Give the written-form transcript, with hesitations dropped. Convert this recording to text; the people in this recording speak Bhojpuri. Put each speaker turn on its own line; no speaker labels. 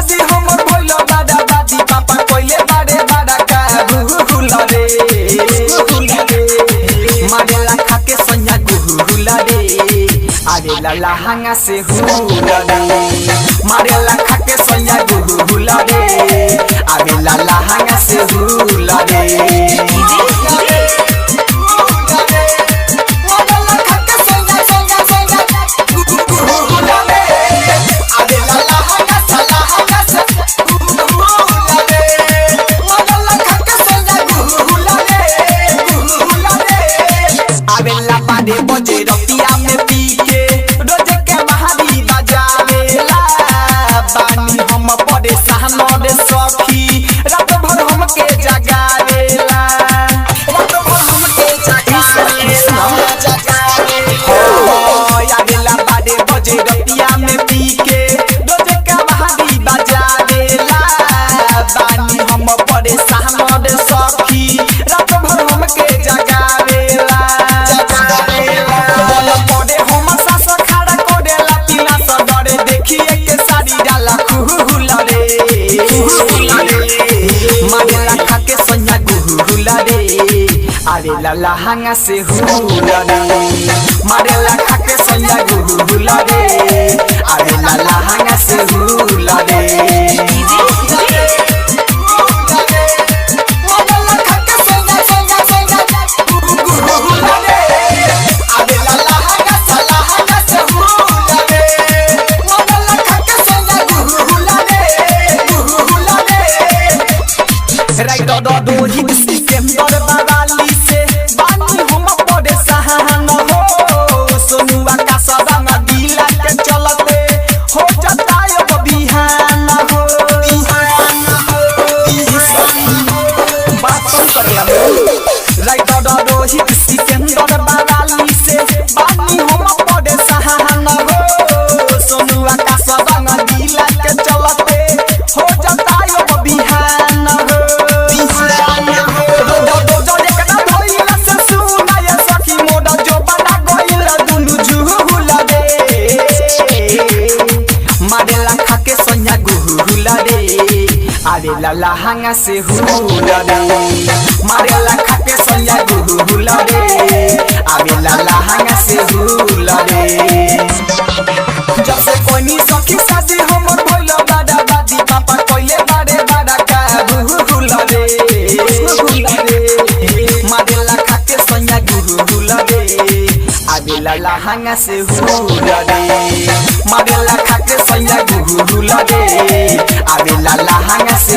शादी हमर भइल बादा बादी पापा कोइले बाड़े बाड़ा का भूला रे मारेला खाके सैया गुहुला रे आवेला लहंगा से हुला रे मारेला खाके सैया गुहुला रे आवेला लहंगा से हुला रे बारे बजे रतिया में पी के रोज के बहारी बजावेला बानी हम परेशान रे सखी रात भर हमके जगावेला रात भर हमके जगावेला आवेला बारे बजे रतिया में पी के रोज के बहारी बजावेला बानी हम परेशान रे सखी रात भर हमके जगावेला आवेला लहंगा से हुला रे मारेला खाके सैया गुहुला रे आवेला लहंगा से हुला रे आवेला लहंगा से हुला रे मारेला खाके सैया गुहुला रे आवेला लहंगा से हुला रे जब से कोनी सखी शादी हमर भइल बादा बादी पापा कोइले बाड़े बाड़ा का भूला रे मारेला खाके सैया गुहुला रे आवेला लहंगा से हुला रे मारेला खाके सैया गुहुला रे आवेला लहंगा से